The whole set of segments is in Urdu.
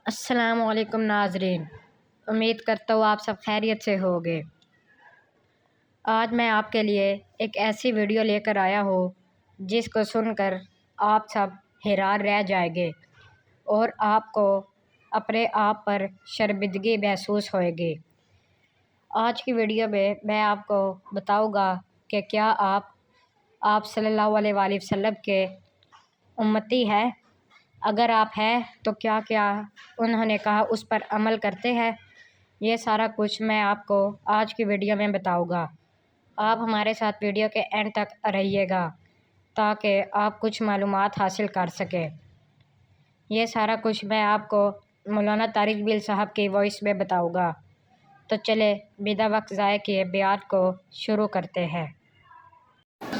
السلام علیکم ناظرین، امید کرتا ہوں آپ سب خیریت سے ہوگے۔ آج میں آپ کے لیے ایک ایسی ویڈیو لے کر آیا ہوں جس کو سن کر آپ سب حیران رہ جائیں گے اور آپ کو اپنے آپ پر شرمندگی محسوس ہوئے گی۔ آج کی ویڈیو میں آپ کو بتاؤں گا کہ کیا آپ صلی اللہ علیہ وآلہ وسلم کے امتی ہیں؟ اگر آپ ہیں تو کیا کیا انہوں نے کہا اس پر عمل کرتے ہیں؟ یہ سارا کچھ میں آپ کو آج کی ویڈیو میں بتاؤں گا۔ آپ ہمارے ساتھ ویڈیو کے اینڈ تک رہیے گا تاکہ آپ کچھ معلومات حاصل کر سکیں۔ یہ سارا کچھ میں آپ کو مولانا طارق بل صاحب کی وائس میں بتاؤں گا۔ تو چلے بنا وقت ضائع کیے بیان کو شروع کرتے ہیں۔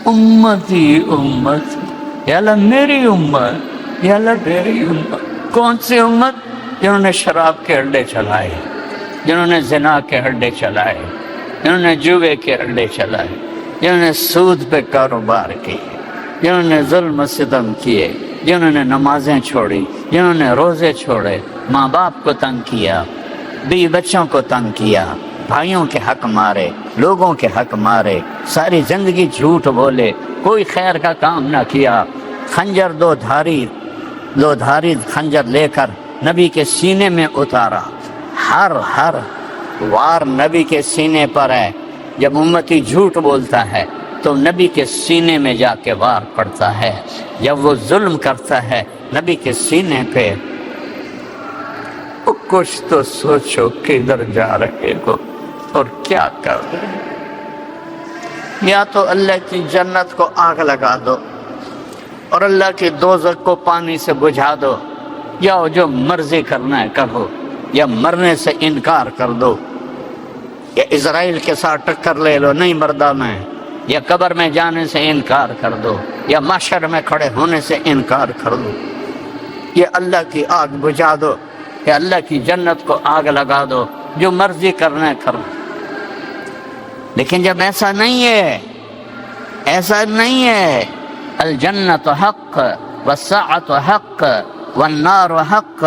امتی امت یا اللہ میری امت، یا اللہ میری امت۔ کون سی امت؟ جنہوں نے شراب کے اڈے چلائے، جنہوں نے زنا کے اڈے چلائے، جنہوں نے جوے کے اڈے چلائے، جنہوں نے سود پہ کاروبار کیے، جنہوں نے ظلم و ستم کیے، جنہوں نے نمازیں چھوڑی، جنہوں نے روزے چھوڑے، ماں باپ کو تنگ کیا، بیوی بچوں کو تنگ کیا، بھائیوں کے حق مارے، لوگوں کے حق مارے، ساری زندگی جھوٹ بولے، کوئی خیر کا کام نہ کیا۔ خنجر دو دھاری خنجر لے کر نبی کے سینے میں اتارا۔ ہر وار نبی کے سینے پر ہے۔ جب امتی جھوٹ بولتا ہے تو نبی کے سینے میں جا کے وار پڑتا ہے۔ جب وہ ظلم کرتا ہے نبی کے سینے پہ، کچھ تو سوچو کدھر جا رہے ہو اور کیا کر رہے ہو۔ یا تو اللہ کی جنت کو آگ لگا دو اور اللہ کی دوزخ کو پانی سے بجھا دو، یا جو مرضی کرنا ہے کرو، یا مرنے سے انکار کر دو، یا اسرائیل کے ساتھ ٹکر لے لو، نہیں مردہ میں، یا قبر میں جانے سے انکار کر دو، یا محشر میں کھڑے ہونے سے انکار کر دو، یا اللہ کی آگ بجھا دو، یا اللہ کی جنت کو آگ لگا دو، جو مرضی کرنا ہے کرو۔ لیکن جب ایسا نہیں ہے، الجنت حق والساعۃ حق والنار حق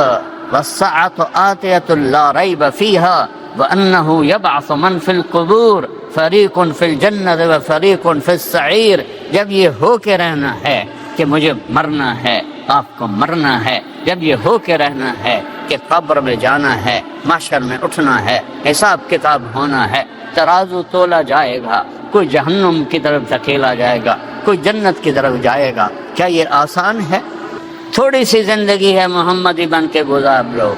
والساعۃ آتیۃ لا ریب فیہا وانہ یبعث من فی القبور فریق فی الجنت وفریق فی السعیر۔ جب یہ ہو کے رہنا ہے کہ مجھے مرنا ہے، آپ کو مرنا ہے، جب یہ ہو کے رہنا ہے کہ قبر میں جانا ہے، محشر میں اٹھنا ہے، حساب کتاب ہونا ہے، ترازو تولا جائے گا، کوئی جہنم کی طرف دھکیلا جائے گا، کوئی جنت کی طرف جائے گا۔ کیا یہ آسان ہے؟ تھوڑی سی زندگی ہے، محمدی بن کے گزار لو،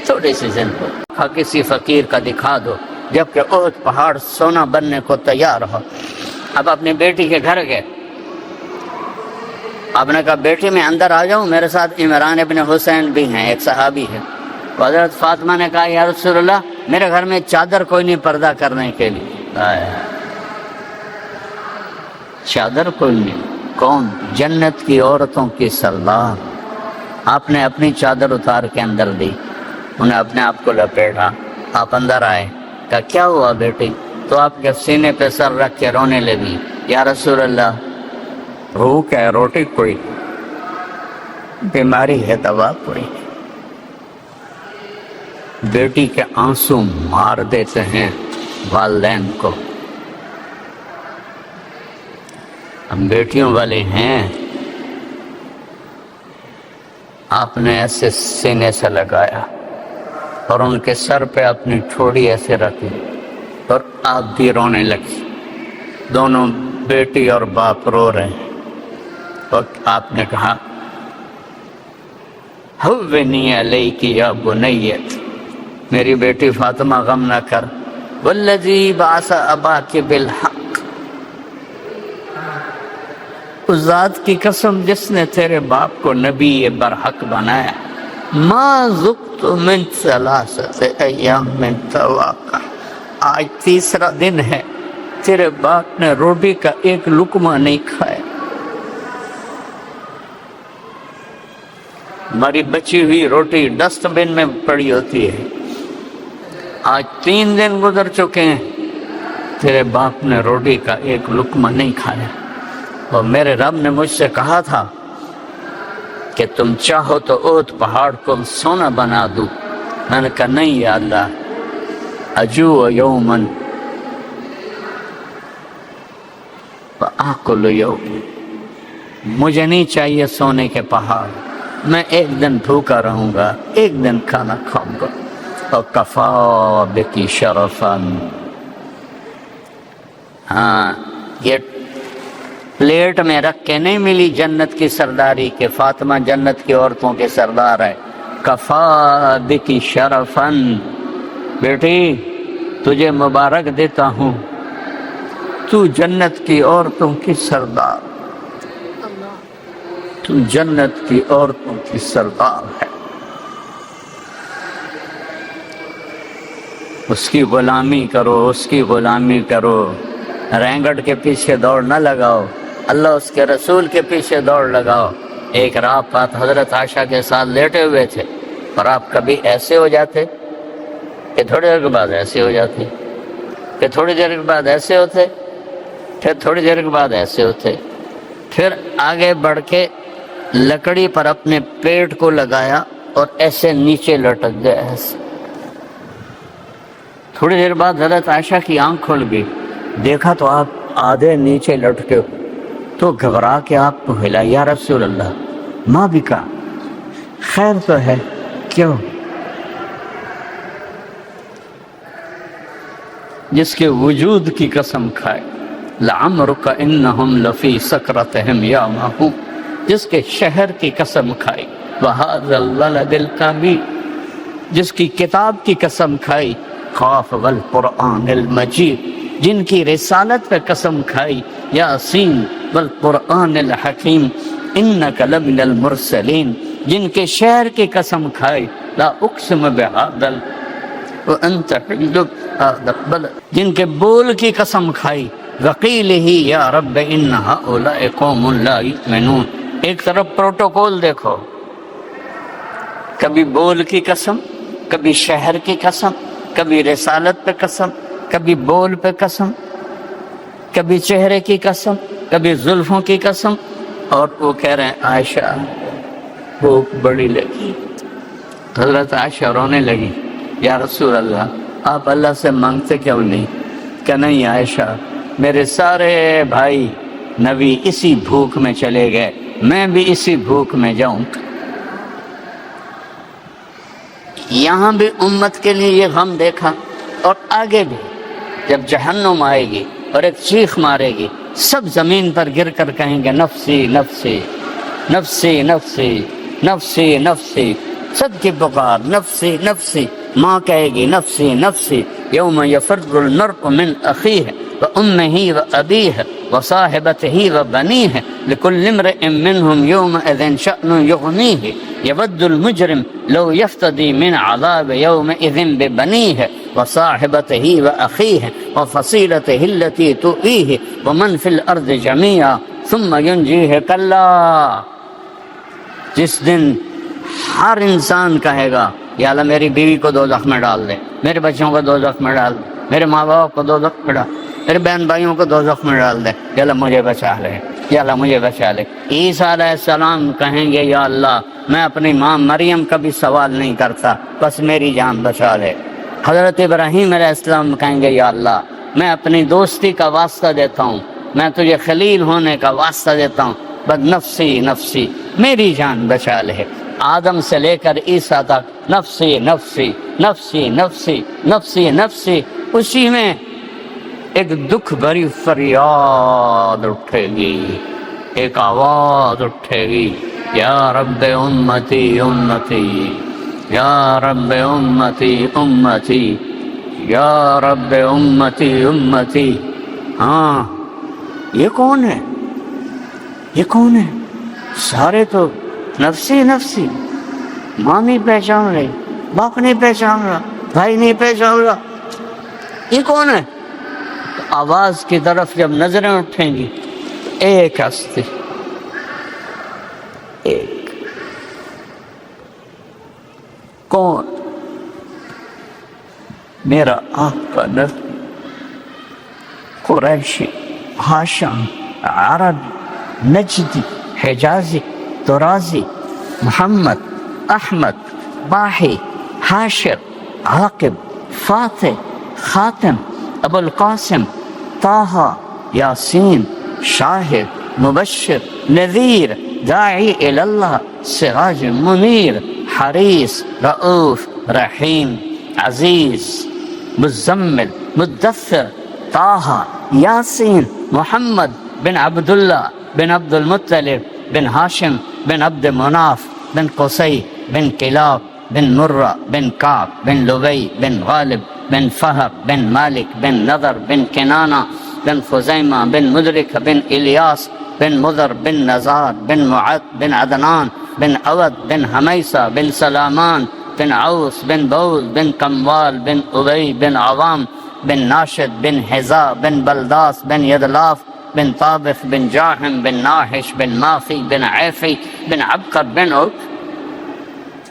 تھوڑی سی زندگی۔ کسی فقیر کا دکھا دو جبکہ احد پہاڑ سونا بننے کو تیار ہو۔ اب اپنی بیٹی کے گھر گئے، آپ نے کہا بیٹی میں اندر آ جاؤں، میرے ساتھ عمران ابن حسین بھی ہیں، ایک صحابی ہے۔ حضرت فاطمہ نے کہا یا رسول اللہ میرے گھر میں چادر کوئی نہیں پردہ کرنے کے لیے۔ چادر کوئی نہیں؟ کون؟ جنت کی عورتوں کی سردار۔ آپ نے اپنی چادر اتار کے اندر دی، انہیں اپنے آپ کو لپیٹا، آپ اندر آئے، کہا کیا ہوا بیٹی؟ تو آپ کے سینے پہ سر رکھ کے رونے لگی، یا رسول اللہ بھوک ہے، روٹی کوئی، بیماری ہے، دوا کوئی۔ بیٹی کے آنسو مار دیتے ہیں والدین کو۔ ہم بیٹیوں والے ہیں، آپ نے ایسے سینے سے لگایا اور ان کے سر پہ اپنی ٹھوڑی ایسے رکھی اور آپ بھی رونے لگی۔ دونوں بیٹی اور باپ رو رہے ہیں اور آپ نے کہا ہوّنی علیک یا بنیت، میری بیٹی فاطمہ غم نہ کر، والذی بعث اباک بالحق، اس ذات کی قسم جس نے تیرے باپ کو نبی برحق بنایا، ما ذقت من ثلاثۃ ایام من طواقا، آج تیسرا دن ہے تیرے باپ نے روٹی کا ایک لقمہ نہیں کھایا۔ ہماری بچی ہوئی روٹی ڈسٹ بن میں پڑی ہوتی ہے، آج 3 دن گزر چکے ہیں، تیرے باپ نے روٹی کا ایک لقمہ نہیں کھایا۔ اور میرے رب نے مجھ سے کہا تھا کہ تم چاہو تو احد پہاڑ کو سونا بنا دوں. میں نے کہا نہیں یا اللہ، اجوع یومن وآکل یوم، مجھے نہیں چاہیے سونے کے پہاڑ، میں ایک دن بھوکا رہوں گا، ایک دن کھانا کھاؤں گا. اور کفا بکی شرفن، ہاں یہ پلیٹ میں رکھ کے نہیں ملی جنت کی سرداری کہ فاطمہ جنت کی عورتوں کے سردار ہے. کفا بکی شرفن، بیٹی تجھے مبارک دیتا ہوں، تو جنت کی عورتوں کی سردار، تو جنت کی عورتوں کی سردار ہے. اس کی غلامی کرو، اس کی غلامی کرو، رینگٹ کے پیچھے دوڑ نہ لگاؤ، اللہ اس کے رسول کے پیچھے دوڑ لگاؤ. ایک رات حضرت عائشہ کے ساتھ لیٹے ہوئے تھے، اور آپ کبھی ایسے ہو جاتے کہ تھوڑی دیر کے بعد ایسے ہو جاتے، کہ تھوڑی دیر کے بعد ایسے ہوتے، پھر تھوڑی دیر کے بعد ایسے ہوتے، پھر آگے بڑھ کے لکڑی پر اپنے پیٹ کو لگایا اور ایسے نیچے لٹک گئے ایسے. تھوڑی دیر بعد حضرت عائشہ کی آنکھ کھل گئی، دیکھا تو آپ آدھے نیچے لٹکے، تو گھبرا کے آپ کو ہلا، یا رسول اللہ ماں بھی کہا خیر تو ہے، کیوں؟ جس کے وجود کی قسم کھائے، لعمرک انہم لفی سکرتہم یعمہون، جس کے شہر کی قسم کھائی، وہذا البلد القمین، جس کی کتاب کی قسم کھائی، قاف والقرآن المجید، جن کی رسالت پہ قسم کھائی، یاسین والقرآن الحکیم، انک لمن المرسلین، جن کے شہر کی قسم کھائی، لا اقسم بہذا وانت حل بہذا البلد، جن کے بول کی قسم کھائی، وقیلہ یا رب ان ہؤلاء قوم لا یؤمنون. ایک طرف پروٹوکول دیکھو، کبھی بول کی قسم، کبھی شہر کی قسم، کبھی رسالت پہ قسم، کبھی بول پہ قسم، کبھی چہرے کی قسم، کبھی زلفوں کی قسم. اور وہ کہہ رہے ہیں عائشہ بھوک بڑی لگی. حضرت عائشہ رونے لگی، یا رسول اللہ آپ اللہ سے مانگتے کیوں نہیں؟ کہ نہیں عائشہ، میرے سارے بھائی نبی اسی بھوک میں چلے گئے، میں بھی اسی بھوک میں جاؤں. یہاں بھی امت کے لیے یہ غم دیکھا، اور آگے بھی جب جہنم آئے گی اور ایک چیخ مارے گی، سب زمین پر گر کر کہیں گے نفسی نفسی نفسی نفسی نفسی نفسی، سب کی پکار نفسی نفسی. ماں کہے گی نفسی نفسی، یوم یفر المرء من اخیہ وامہ وابیہ وصاحبتہ وبنیہ لکل امرئ منہم یومئذ شأن یغنیہ یود المجرم لو یفتدی من عذاب یومئذ ببنیہ وصاحبتہ واخیہ وفصیلتہ التی تؤویہ ومن فی الارض جمیعا ثم ینجیہ. کلا، جس دن ہر انسان کہے گا یا اللہ میری بیوی کو دوزخ میں ڈال دے، میرے بچوں کو دوزخ میں ڈال دے، میرے ماں باپ کو دوزخ میں ڈال، میرے بہن بھائیوں کو دوزخ میں ڈال دے، یا اللہ مجھے بچا لے، یا اللہ مجھے بچا لے. عیسیٰ علیہ السلام کہیں گے یا اللہ میں اپنی ماں مریم کا بھی سوال نہیں کرتا، بس میری جان بچا لے. حضرت ابراہیم علیہ السلام کہیں گے یا اللہ میں اپنی دوستی کا واسطہ دیتا ہوں، میں تجھے خلیل ہونے کا واسطہ دیتا ہوں، بس نفسی نفسی میری جان بچا لے. آدم سے لے کر عیسیٰ تک نفسی نفسی نفسی نفسی نفسی نفسی. اسی میں ایک دکھ بھری فریاد اٹھے گی، ایک آواز اٹھے گی، یا رب امتی امتی، یا رب امتی امتی، یا رب امتی امتی. ہاں یہ کون ہے؟ یہ کون ہے؟ سارے تو نفسی نفسی، ماں نہیں پہچان رہی، باپ نہیں پہچان رہا، بھائی نہیں پہچان رہا، یہ کون ہے؟ تو آواز کی طرف جب نظریں اٹھیں گی، ایک ہستی، ایک کون؟ میرا آپ کا نبی، قریشی، ہاشم، عربی، نجدی، حجازی، درازی، محمد، احمد، باحی، حاشر، عاقب، فاتح، خاتم، ابو القاسم، طه، یاسین، شاہد، مبشر، نذیر، داعی الی اللہ، سراج منیر، حریص، رؤوف، رحیم، عزیز، مزمل، مدثر، طه، یاسین، محمد بن عبداللہ بن عبد المطلب بن ہاشم بن عبد مناف بن قصی بن کلاب بن مرہ بن کعب بن لبی بن غالب بن فہر بن مالک بن نضر بن کنانہ بن خزیمہ بن مدرک بن الیاس بن مضر بن نزار بن معد بن عدنان بن عود بن حمیسہ بن سلامان بن عوس بن بوز بن کموال بن ابی بن عوام بن ناشد بن حذا بن بلداس بن یدلاف بن طابخ بن جاحم بن ناحش بن ماخی بن عیفی بن عبقر بن عب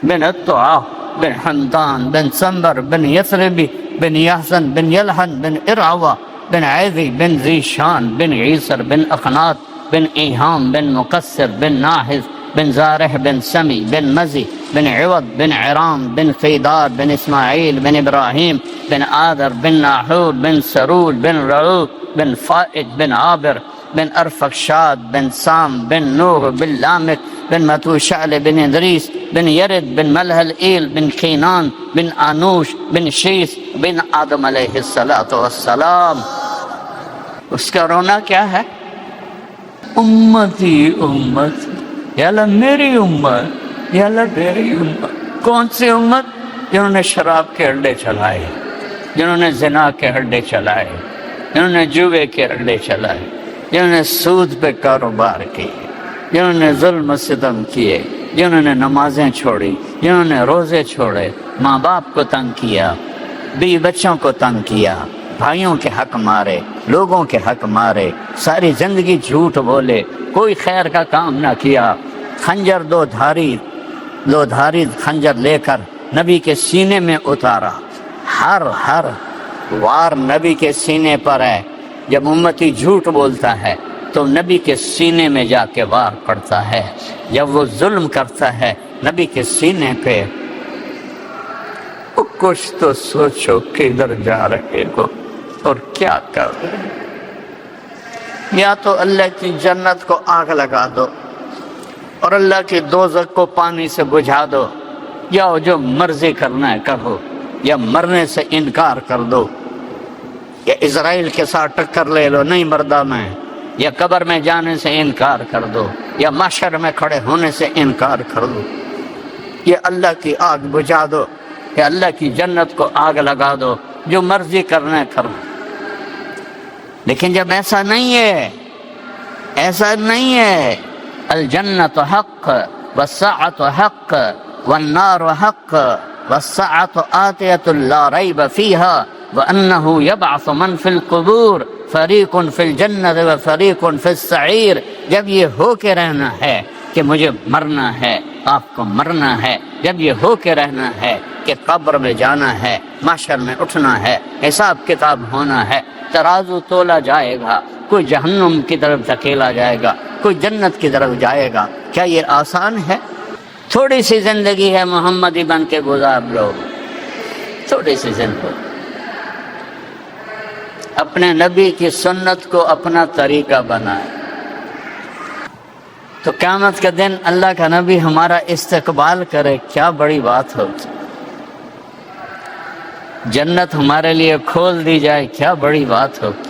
بن الطعا بن حمدان بن سنبر بن یثربی بن یحزن بن یلحن بن ارعوہ بن عیذی بن ذیشان بن عیسر بن اخنات بن ایہام بن مقصر بن ناحذ بن زارح بن سمی بن مزی بن عوض بن عرام بن قیدار بن اسماعیل بن ابراہیم بن آدر بن ناحور بن سرول بن رعوب بن فائد بن عابر بن ارفخشاد بن سام بن نوح بن لامک بن متوشعل بن ادریس بن یرد بن ملحل ایل بن کینان بن آنوش بن شیس بن آدم علیہ السلام۔ اس کا رونا کیا ہے؟ امتی امت، یا اللہ میری امت، یا اللہ میری امت۔ کون سی امت؟ جنہوں نے شراب کے اڈے چلائے، جنہوں نے زنا کے اڈے چلائے، جنہوں نے جوے کے اڈے چلائے، جنہوں نے سود پہ کاروبار کیے، جنہوں نے ظلم و ستم کیے، جنہوں نے نمازیں چھوڑی، جنہوں نے روزے چھوڑے، ماں باپ کو تنگ کیا، بیوی بچوں کو تنگ کیا، بھائیوں کے حق مارے، لوگوں کے حق مارے، ساری زندگی جھوٹ بولے، کوئی خیر کا کام نہ کیا، خنجر دو دھاری خنجر لے کر نبی کے سینے میں اتارا۔ ہر وار نبی کے سینے پر ہے۔ جب امتی جھوٹ بولتا ہے تو نبی کے سینے میں جا کے وار پڑتا ہے۔ جب وہ ظلم کرتا ہے نبی کے سینے پہ، کچھ تو سوچو کدھر جا رہے ہو اور کیا کر رہے ہو۔ یا تو اللہ کی جنت کو آگ لگا دو اور اللہ کی دوزخ کو پانی سے بجھا دو، یا جو مرضی کرنا ہے کرو، یا مرنے سے انکار کر دو، یا اسرائیل کے ساتھ ٹکر لے لو، نہیں مردہ میں، یا قبر میں جانے سے انکار کر دو، یا محشر میں کھڑے ہونے سے انکار کر دو، یا اللہ کی آگ بجھا دو، یا اللہ کی جنت کو آگ لگا دو، جو مرضی کرنا ہے کرو۔ لیکن جب ایسا نہیں ہے، الجنت حق والساعة حق والنار حق والساعة آتية لا ريب فيها وأنه يبعث من في القبور فریق فی الجنت و فریق فی السعیر۔ جب یہ ہو کے رہنا ہے کہ مجھے مرنا ہے، آپ کو مرنا ہے، جب یہ ہو کے رہنا ہے کہ قبر میں جانا ہے، محشر میں اٹھنا ہے، حساب کتاب ہونا ہے، ترازو تولا جائے گا، کوئی جہنم کی طرف دھکیلا جائے گا، کوئی جنت کی طرف جائے گا۔ کیا یہ آسان ہے؟ تھوڑی سی زندگی ہے، محمدی بن کے گزار لو، تھوڑی سی زندگی۔ اپنے نبی کی سنت کو اپنا طریقہ بنائے تو قیامت کے دن اللہ کا نبی ہمارا استقبال کرے، کیا بڑی بات ہوتی۔ جنت ہمارے لیے کھول دی جائے، کیا بڑی بات ہوتی۔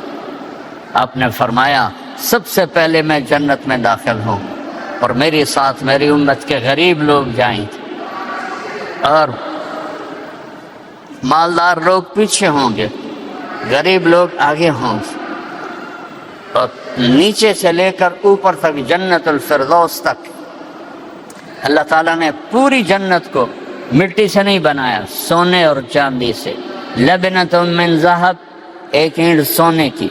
آپ نے فرمایا سب سے پہلے میں جنت میں داخل ہوں اور میرے ساتھ میری امت کے غریب لوگ جائیں اور مالدار لوگ پیچھے ہوں گے، غریب لوگ آگے ہوں گے، اور نیچے سے لے کر اوپر تک جنت الفردوس تک اللہ تعالیٰ نے پوری جنت کو مٹی سے نہیں بنایا، سونے اور چاندی سے۔ لبنۃ من ذہب، ایک اینٹ سونے کی،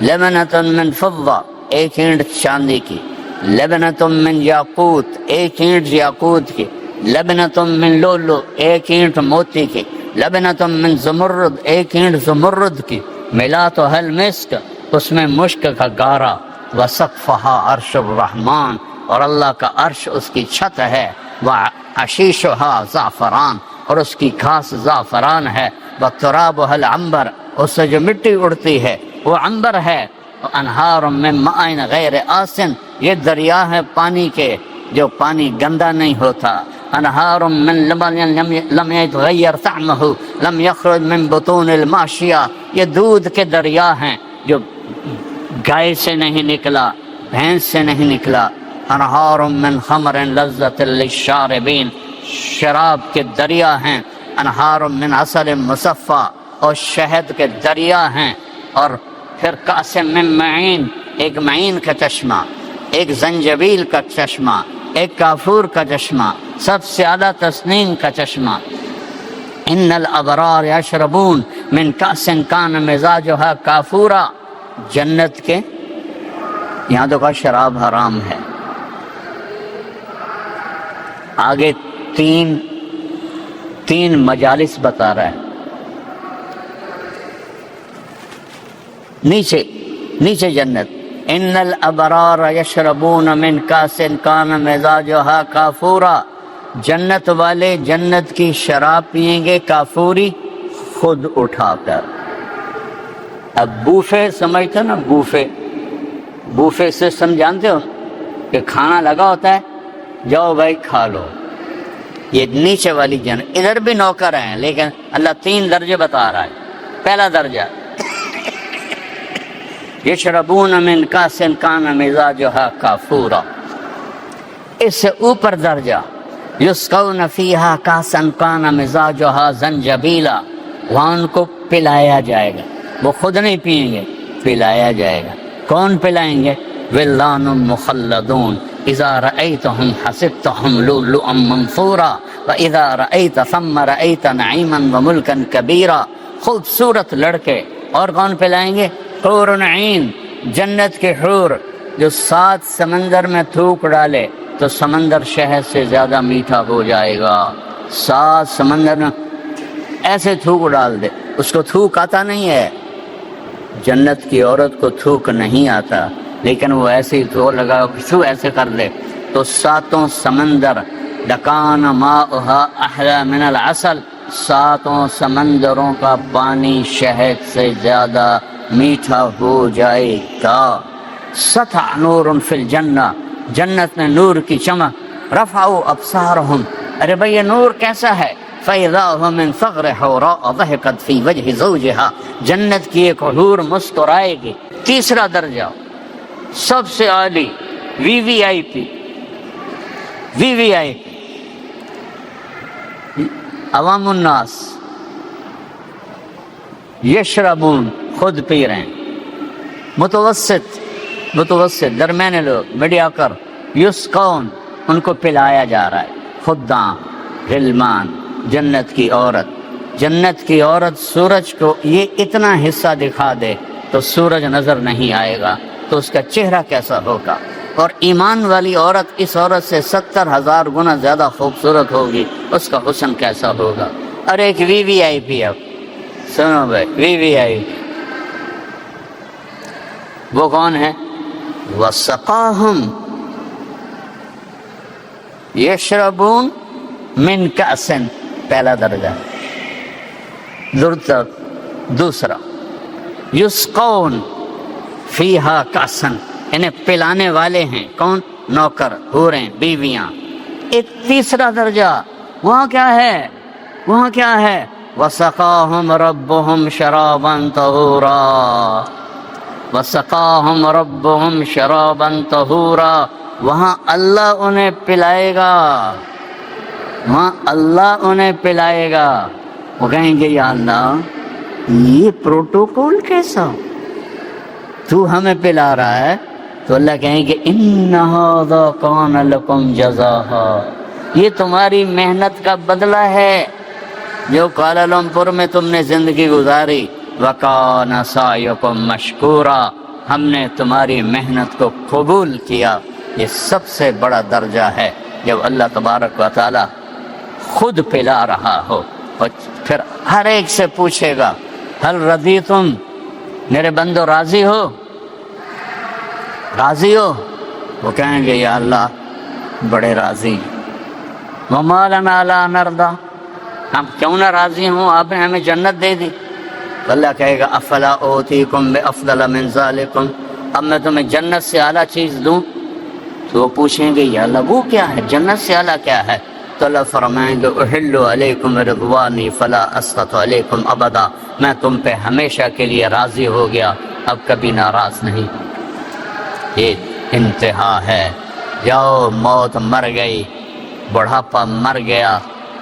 لبنۃ من فضہ، ایک اینٹ چاندی کی، لبنۃ من یاقوت، ایک اینٹ یاقوت کی، لبنۃ من لؤلؤ، ایک اینٹ موتی کی، لبنۃ من زمرد، ایک اینٹ زمرد کی، ملاۃ المسک، اس میں مشک کا گارا، وسقفہا عرش الرحمن، اور اللہ کا عرش اس کی چھت ہے، وعشیشھا زعفران، اور اس کی گھاس زعفران ہے، وترابھا العنبر، اس سے جو مٹی اڑتی ہے وہ عنبر ہے، انہار من ماء غیر آسن، یہ دریا ہے پانی کے جو پانی گندا نہیں ہوتا، انہار من لبن لم يتغیر طعمہ لم یخرج من بطون الماشیہ، یہ دودھ کے دریا ہیں جو گائے سے نہیں نکلا، بھینس سے نہیں نکلا، انہار من خمر لذت للشاربین، شراب کے دریا ہیں، انہار من عسل مصفی، اور شہد کے دریا ہیں، اور پھر کاس من معین، ایک معین کا چشمہ، ایک زنجبیل کا چشمہ، ایک کافور کا چشمہ، سب سے اعلیٰ تسنیم کا چشمہ۔ ان الابرار یشربون من کاس کان مزاجها کافورا، جنت کے یہاں تو کا شراب حرام ہے، آگے تین مجالس بتا رہا ہے، نیچے جنت، ان الابرار یشربون من کاس کان مزاجها کافورا، جنت والے جنت کی شراب پئیں گے کافوری، خود اٹھا کر۔ اب بوفے سمجھتے نا، بوفے سسٹم جانتے ہو کہ کھانا لگا ہوتا ہے، جاؤ بھائی کھا لو، یہ نیچے والی جنت، ادھر بھی نوکر ہیں لیکن اللہ 3 درجے بتا رہا ہے۔ پہلا درجہ یشربون من کاس کان مزاجها کافورا، اس سے اوپر درجہ یسقون فیہا کاسا کان مزاجها زنجبیلا، وہاں ان کو پلایا جائے گا، وہ خود نہیں پئیں گے، پلایا جائے گا۔ کون پلائیں گے؟ ولدان مخلدون اذا رأیتهم حسبتهم لؤلؤا منثورا واذا رأیت ثم رأیت نعیما وملکا کبیرا، خوبصورت لڑکے، اور کون پلائیں گے؟ حور عین، جنت کے حور، جو 7 سمندر میں تھوک ڈالے تو سمندر شہد سے زیادہ میٹھا ہو جائے گا، 7 سمندر میں ایسے تھوک ڈال دے، اس کو تھوک آتا نہیں ہے، جنت کی عورت کو تھوک نہیں آتا، لیکن وہ ایسے ہی تھوک لگا کچھ ایسے کر دے تو 7 سمندر لکان ماؤہا احلی من العسل، 7 سمندروں کا پانی شہد سے زیادہ میٹھا ہو جائے گا۔ سطع نور فی الجنہ، جنت میں نور کی چمک، رفعوا ابصارهم، ارے بھئی یہ نور کیسا ہے؟ فَإِذَا هُوَ مِن ثَغْرِ حَوْرَاءَ ضَحِكَتْ فِي وَجْهِ زَوْجِهَا، جنت کی ایک حور مسکرائے گی۔ تیسرا درجہ سب سے عالی، VVIP، عوام الناس یشربون، خود پی رہے ہیں، متوسط درمیانے لوگ، میڈیاکر، یسقون، ان کو پلایا جا رہا ہے، خدام، غلمان، جنت کی عورت سورج کو یہ اتنا حصہ دکھا دے تو سورج نظر نہیں آئے گا، تو اس کا چہرہ کیسا ہوگا؟ اور ایمان والی عورت اس عورت سے 70,000 گنا زیادہ خوبصورت ہوگی، اس کا حسن کیسا ہوگا؟ اور ایک VVIP، اب سنو بھائی، VVIP وہ کون ہے؟ وَسَقَاهُمْ یشربون من کأس، پہلا درجہ، دوسرا یسقون فیہا کأسن، انہیں پلانے والے ہیں، کون؟ نوکر، حوریں، بیویاں۔ ایک تیسرا درجہ، وہاں کیا ہے؟ وَسَقَاهُمْ رَبُّهُمْ شَرَابًا طَهُورًا، وَسَقَاهُمْ رَبُّهُمْ شَرَابًا طَهُورًا، وہاں اللہ انہیں پلائے گا، وہ کہیں گے یا اللہ یہ پروٹوکول کیسا، تو ہمیں پلا رہا ہے؟ تو اللہ کہیں گے ان ھذا کان لکم جزاء، یہ تمہاری محنت کا بدلہ ہے، جو کوالالمپور میں تم نے زندگی گزاری، وکان سعیکم مشکورا، ہم نے تمہاری محنت کو قبول کیا۔ یہ سب سے بڑا درجہ ہے جب اللہ تبارک و تعالی خود پلا رہا ہو، اور پھر ہر ایک سے پوچھے گا ہل رضیتم، میرے بندو راضی ہو؟ وہ کہیں گے یا اللہ بڑے راضی، وما لنا لا نرضى، ہم کیوں نہ راضی ہوں، آپ نے ہمیں جنت دے دی۔ تو اللہ کہے گا افلا اوتیکم بافضل من ذالکم، اب میں تمہیں جنت سے اعلیٰ چیز دوں؟ تو وہ پوچھیں گے یا اللہ وہ کیا ہے، جنت سے اعلیٰ کیا ہے؟ تو اللہ فرمائیں گے احل علیکم رضوانی فلا اسخط علیکم ابدا، میں تم پہ ہمیشہ کے لیے راضی ہو گیا، اب کبھی ناراض نہیں۔ یہ انتہا ہے۔ جاؤ، موت مر گئی، بڑھاپا مر گیا،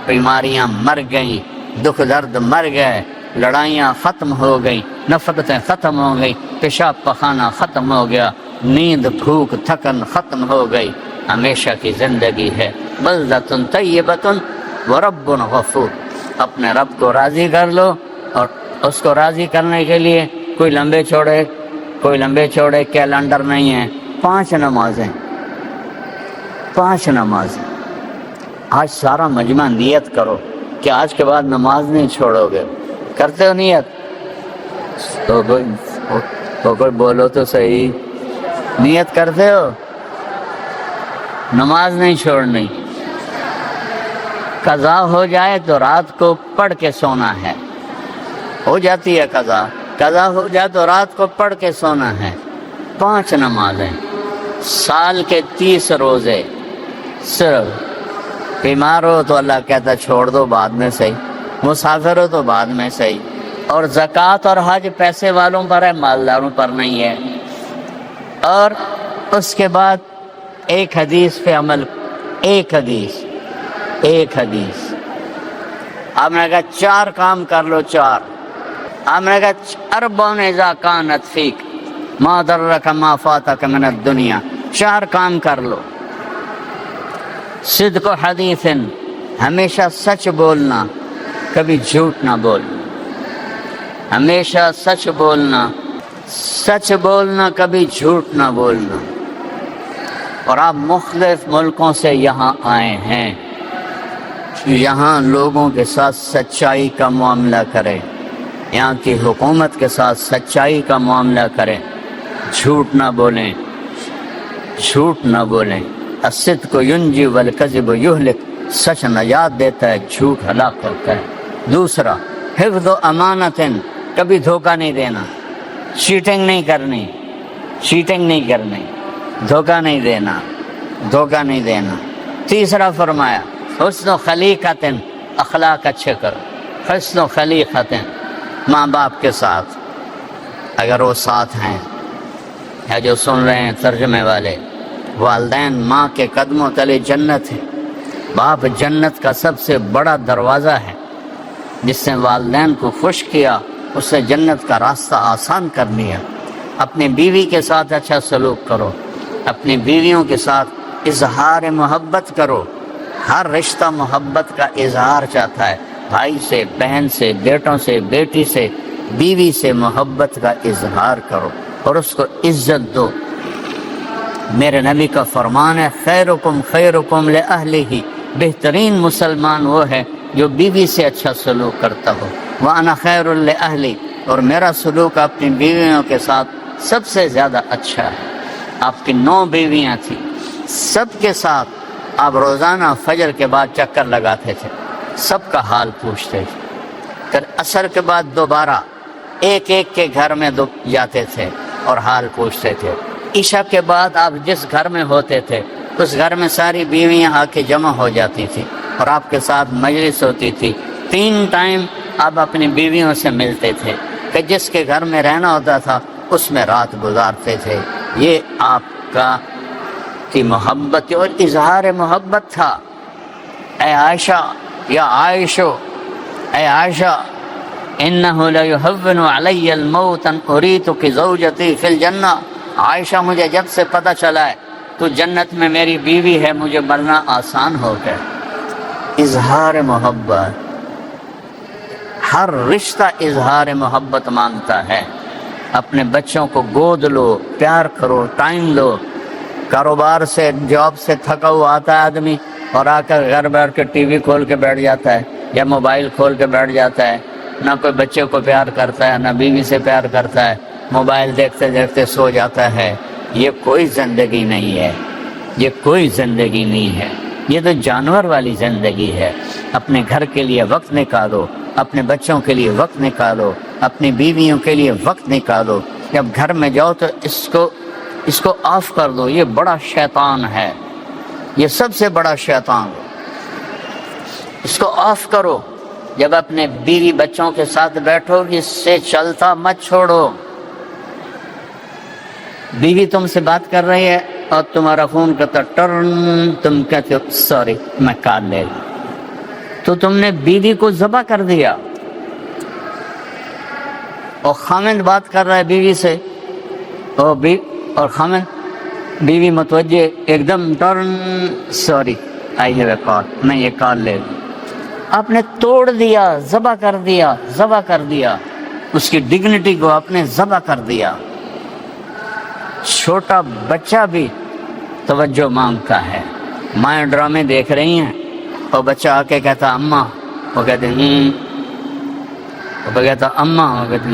بیماریاں مر گئیں، دکھ درد مر گئے، لڑائیاں ختم ہو گئی، نفرتیں ختم ہو گئی، پیشاب پخانہ ختم ہو گیا، نیند بھوک تھکن ختم ہو گئی، ہمیشہ کی زندگی ہے۔ بلدۃ طیبۃ ورب غفور، اپنے رب کو راضی کر لو، اور اس کو راضی کرنے کے لیے کوئی لمبے چوڑے کیلنڈر نہیں ہے، 5 نمازیں، 5 نمازیں۔ آج سارا مجمع نیت کرو کہ آج کے بعد نماز نہیں چھوڑو گے، کرتے ہو نیت؟ تو کوئی بولو تو صحیح، نیت کرتے ہو؟ نماز نہیں چھوڑنی، قضا ہو جائے تو رات کو پڑھ کے سونا ہے، ہو جاتی ہے قضا ہو جائے تو رات کو پڑھ کے سونا ہے۔ 5 نمازیں، سال کے 30 روزے، صرف بیمار ہو تو اللہ کہتا چھوڑ دو بعد میں صحیح، مسافر ہو تو بعد میں صحیح، اور زکوٰۃ اور حج پیسے والوں پر ہے، مالداروں پر نہیں ہے۔ اور اس کے بعد ایک حدیث پہ عمل، ایک حدیث آپ نے کہا 4 کام کر لو، 4 آپ نے کہا اربعن اذا کانت فیک ما ضرک ما فاتک من الدنیا، 4 کام کر لو۔ صدق حدیث، ہمیشہ سچ بولنا، کبھی جھوٹ نہ بولنا، ہمیشہ سچ بولنا، کبھی جھوٹ نہ بولنا۔ اور آپ مختلف ملکوں سے یہاں آئے ہیں، یہاں لوگوں کے ساتھ سچائی کا معاملہ کریں، یہاں کی حکومت کے ساتھ سچائی کا معاملہ کریں، جھوٹ نہ بولیں، الصدق ینجی والکذب یہلک، سچ نجات دیتا ہے، جھوٹ ہلاک کرتا ہے۔ دوسرا حفظ امانت، کبھی دھوکہ نہیں دینا، چیٹنگ نہیں کرنی، دھوکہ نہیں دینا۔ تیسرا فرمایا حسن خلیقۃ، اخلاق اچھے کرو، حسن خلیقۃ، ماں باپ کے ساتھ اگر وہ ساتھ ہیں، یا جو سن رہے ہیں ترجمے والے، والدین ماں کے قدموں تلے جنت ہے، باپ جنت کا سب سے بڑا دروازہ ہے، جس نے والدین کو خوش کیا اس سے جنت کا راستہ آسان کر لیا۔ اپنی بیوی کے ساتھ اچھا سلوک کرو، اپنی بیویوں کے ساتھ اظہار محبت کرو، ہر رشتہ محبت کا اظہار چاہتا ہے، بھائی سے، بہن سے، بیٹوں سے، بیٹی سے، بیوی سے محبت کا اظہار کرو اور اس کو عزت دو۔ میرے نبی کا فرمان ہے خیرکم خیرکم لأہلہ، بہترین مسلمان وہ ہے جو بیوی سے اچھا سلوک کرتا ہو۔ وأنا خیر لأہلی، اور میرا سلوک اپنی بیویوں کے ساتھ سب سے زیادہ اچھا ہے۔ آپ کی 9 بیویاں تھیں، سب کے ساتھ آپ روزانہ فجر کے بعد چکر لگاتے تھے، سب کا حال پوچھتے تھے، پھر عصر کے بعد دوبارہ ایک ایک کے گھر میں جاتے تھے اور حال پوچھتے تھے۔ عشاء کے بعد آپ جس گھر میں ہوتے تھے اس گھر میں ساری بیویاں آ کے جمع ہو جاتی تھی اور آپ کے ساتھ مجلس ہوتی تھی۔ 3 ٹائم آپ اپنی بیویوں سے ملتے تھے کہ جس کے گھر میں رہنا ہوتا تھا اس میں رات گزارتے تھے۔ یہ آپ کی محبت اور اظہار محبت تھا۔ اے عائشہ یا عائشو، اے عائشہ انہ لیہون علی الموت ان اریتک زوجتی فی الجنہ، عائشہ مجھے جب سے پتہ چلا ہے تو جنت میں میری بیوی ہے، مجھے مرنا آسان ہو گیا۔ اظہار محبت، ہر رشتہ اظہار محبت مانگتا ہے۔ اپنے بچوں کو گود لو، پیار کرو، ٹائم دو۔ کاروبار سے، جاب سے تھکا ہوا آتا ہے آدمی اور آ کر گھر بیٹھ کے ٹی وی کھول کے بیٹھ جاتا ہے یا موبائل کھول کے بیٹھ جاتا ہے، نہ کوئی بچے کو پیار کرتا ہے، نہ بیوی سے پیار کرتا ہے، موبائل دیکھتے دیکھتے سو جاتا ہے۔ یہ کوئی زندگی نہیں ہے، یہ کوئی زندگی نہیں ہے۔ یہ تو جانور والی زندگی ہے۔ اپنے گھر کے لیے وقت نکالو، اپنے بچوں کے لیے وقت نکالو، اپنی بیویوں کے لیے وقت نکالو۔ جب گھر میں جاؤ تو اس کو آف کر دو، یہ بڑا شیطان ہے، یہ سب سے بڑا شیطان، اس کو آف کرو۔ جب اپنے بیوی بچوں کے ساتھ بیٹھو، اس سے چلتا مت چھوڑو۔ بیوی تم سے بات کر رہی ہے اور تمہارا فون کرتا ٹرن، تم کہتے ہو سوری میں کال لے لوں، تو تم نے بیوی کو ذبح کر دیا۔ اور خامند بات کر رہا ہے بیوی سے، اور خامند بیوی متوجہ ایک دم turn, sorry I have a call, میں یہ کال لے لوں۔ آپ نے توڑ دیا، ذبح کر دیا، اس کی ڈگنیٹی کو آپ نے ذبح کر دیا۔ چھوٹا بچہ بھی توجہ مانگتا ہے۔ مائیں ڈرامے دیکھ رہی ہیں اور بچہ آ کے کہتا اماں، وہ کہتے وہ کہتا اماں، وہ کہتے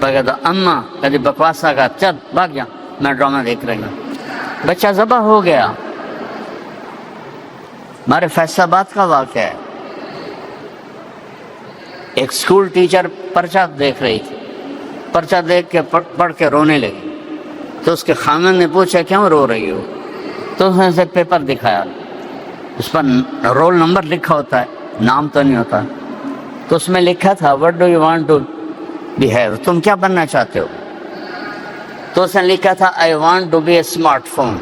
وہ کہتا اماں، کہتے بکواسا کا چل بھاگ جا، میں ڈرامہ دیکھ رہی ہوں۔ بچہ ذبح ہو گیا۔ ہمارے فیصل آباد کا واقعہ ہے، ایک اسکول ٹیچر پرچہ دیکھ رہی تھی، پرچہ دیکھ کے پڑھ کے رونے لگی، تو اس کے خامن نے پوچھا کیوں رو رہی ہو؟ تو اس نے اسے پیپر دکھایا، اس پر رول نمبر لکھا ہوتا ہے، نام تو نہیں ہوتا، تو اس میں لکھا تھا what do you want to behave, تم کیا بننا چاہتے ہو؟ تو اس نے لکھا تھا I want to be a smartphone,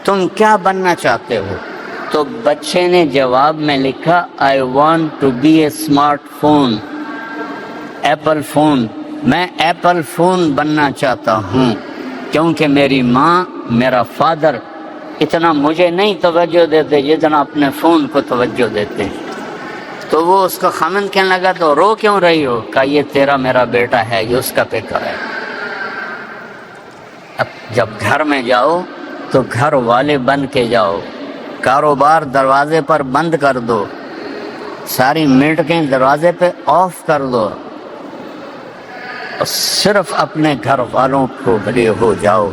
تم کیا بننا چاہتے ہو؟ تو بچے نے جواب میں لکھا I want to be a smartphone, Apple phone, میں ایپل فون بننا چاہتا ہوں، کیونکہ میری ماں میرا فادر اتنا مجھے نہیں توجہ دیتے جتنا اپنے فون کو توجہ دیتے۔ تو وہ اس کا خامن کہنے لگا تو رو کیوں رہی ہو؟ کہا یہ تیرا میرا بیٹا ہے، یہ اس کا پیپر ہے۔ اب جب گھر میں جاؤ تو گھر والے بن کے جاؤ، کاروبار دروازے پر بند کر دو، ساری میٹنگیں دروازے پہ آف کر دو، اور صرف اپنے گھر والوں کو بھلے ہو جاؤ۔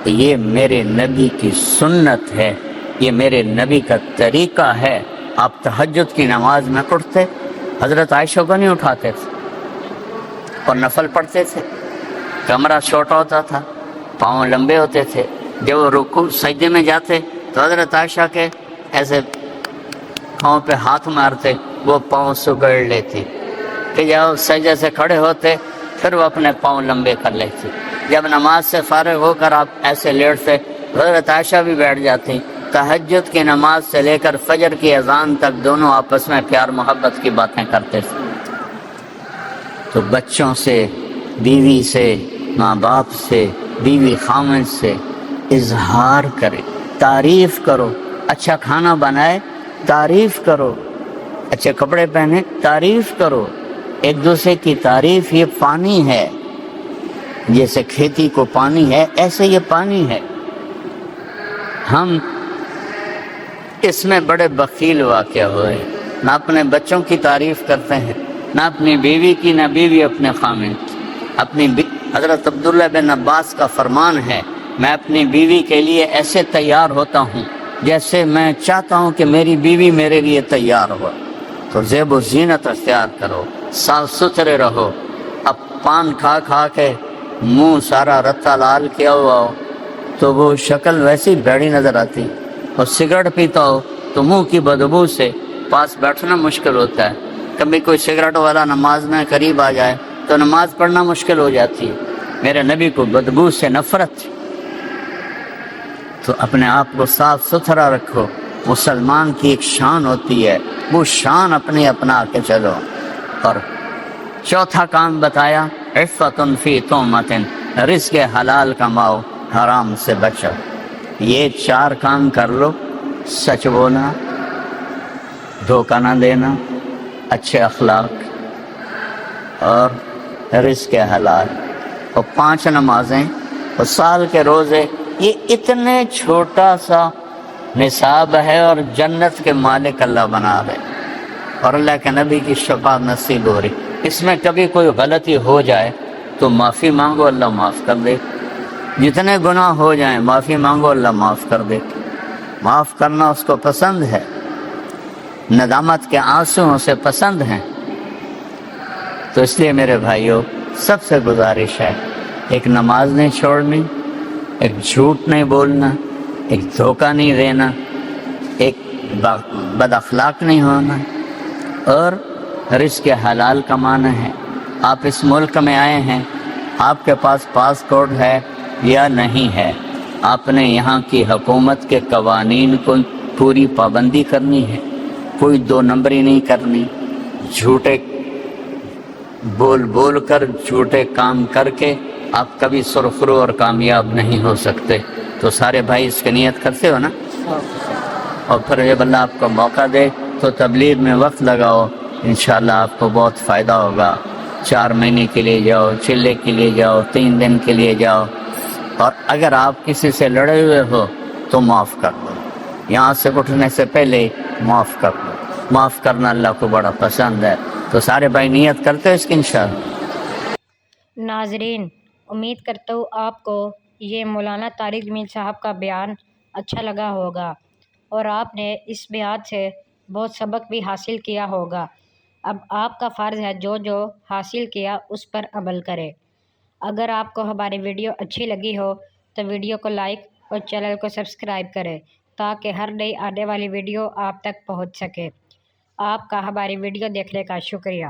یہ میرے نبی کی سنت ہے، یہ میرے نبی کا طریقہ ہے۔ آپ تہجد کی نماز میں اٹھتے، حضرت عائشہ کو نہیں اٹھاتے تھے اور نفل پڑھتے تھے، کمرہ چھوٹا ہوتا تھا، پاؤں لمبے ہوتے تھے، جب وہ رکوع سجدے میں جاتے تو حضرت عائشہ کے ایسے پاؤں پہ ہاتھ مارتے، وہ پاؤں سکڑ لیتی، کہ جب سجدے سے کھڑے ہوتے پھر وہ اپنے پاؤں لمبے کر لیتی۔ جب نماز سے فارغ ہو کر آپ ایسے لیٹتے حضرت عائشہ بھی بیٹھ جاتی۔ تہجد کی نماز سے لے کر فجر کی اذان تک دونوں آپس میں پیار محبت کی باتیں کرتے تھے۔ تو بچوں سے، بیوی سے، ماں باپ سے، بیوی خامن سے اظہار کرے، تعریف کرو، اچھا کھانا بنائے تعریف کرو، اچھے کپڑے پہنے تعریف کرو، ایک دوسرے کی تعریف یہ پانی ہے، جیسے کھیتی کو پانی ہے ایسے یہ پانی ہے۔ ہم اس میں بڑے بخیل واقع ہوئے، نہ اپنے بچوں کی تعریف کرتے ہیں، نہ اپنی بیوی کی، نہ بیوی اپنے خامن کی۔ حضرت عبداللہ بن عباس کا فرمان ہے میں اپنی بیوی کے لیے ایسے تیار ہوتا ہوں جیسے میں چاہتا ہوں کہ میری بیوی میرے لیے تیار ہو۔ تو زیب و زینت اختیار کرو، صاف ستھرے رہو۔ اب پان کھا کھا کے منہ سارا رتا لال کیا ہوا ہو تو وہ شکل ویسی بھیڑی نظر آتی، اور سگریٹ پیتا ہو تو منہ کی بدبو سے پاس بیٹھنا مشکل ہوتا ہے۔ کبھی کوئی سگریٹ والا نماز میں قریب آ جائے تو نماز پڑھنا مشکل ہو جاتی ہے۔ میرے نبی کو بدبو سے نفرت تھی۔ تو اپنے آپ کو صاف ستھرا رکھو، مسلمان کی ایک شان ہوتی ہے، وہ شان اپنے اپنا کے چلو۔ اور چوتھا کام بتایا عفت فی تہمت، رزق حلال کماؤ، حرام سے بچو۔ یہ 4 کام کر لو، سچ بولنا، دھوکہ نہ دینا، اچھے اخلاق اور رزق حلال، اور 5 نمازیں اور سال کے روزے۔ یہ اتنے چھوٹا سا نصاب ہے اور جنت کے مالک اللہ بنا رہے، اور اللہ کے نبی کی شفاعت نصیب ہو رہی۔ اس میں کبھی کوئی غلطی ہو جائے تو معافی مانگو، اللہ معاف کر دے۔ جتنے گناہ ہو جائیں معافی مانگو، اللہ معاف کر دے۔ معاف کرنا اس کو پسند ہے، ندامت کے آنسو اسے پسند ہیں۔ تو اس لیے میرے بھائیوں، سب سے گزارش ہے، ایک نماز نہیں چھوڑنی، ایک جھوٹ نہیں بولنا، ایک دھوکہ نہیں دینا، ایک بد اخلاق نہیں ہونا، اور رزق حلال کمانا ہے۔ آپ اس ملک میں آئے ہیں، آپ کے پاس پاسپورٹ ہے یا نہیں ہے، آپ نے یہاں کی حکومت کے قوانین کو پوری پابندی کرنی ہے، کوئی دو نمبری نہیں کرنی، جھوٹے بول کر، جھوٹے کام کر کے آپ کبھی سرخرو اور کامیاب نہیں ہو سکتے۔ تو سارے بھائی اس کی نیت کرتے ہو نا؟ اور پھر جب اللہ آپ کو موقع دے تو تبلیغ میں وقت لگاؤ، انشاءاللہ آپ کو بہت فائدہ ہوگا۔ 4 مہینے کے لیے جاؤ، چلے کے لیے جاؤ، 3 دن کے لیے جاؤ، اور اگر آپ کسی سے لڑے ہوئے ہو تو معاف کر دو، یہاں سے اٹھنے سے پہلے معاف کر دو۔ معاف کرنا اللہ کو بڑا پسند ہے۔ تو سارے بھائی نیت کرتے ہو اس کی انشاءاللہ؟ ناظرین، امید کرتا ہوں آپ کو یہ مولانا طارق جمیل صاحب کا بیان اچھا لگا ہوگا اور آپ نے اس بیان سے بہت سبق بھی حاصل کیا ہوگا۔ اب آپ کا فرض ہے جو حاصل کیا اس پر عمل کرے۔ اگر آپ کو ہماری ویڈیو اچھی لگی ہو تو ویڈیو کو لائک اور چینل کو سبسکرائب کریں تاکہ ہر نئی آنے والی ویڈیو آپ تک پہنچ سکے۔ آپ کا ہماری ویڈیو دیکھنے کا شکریہ۔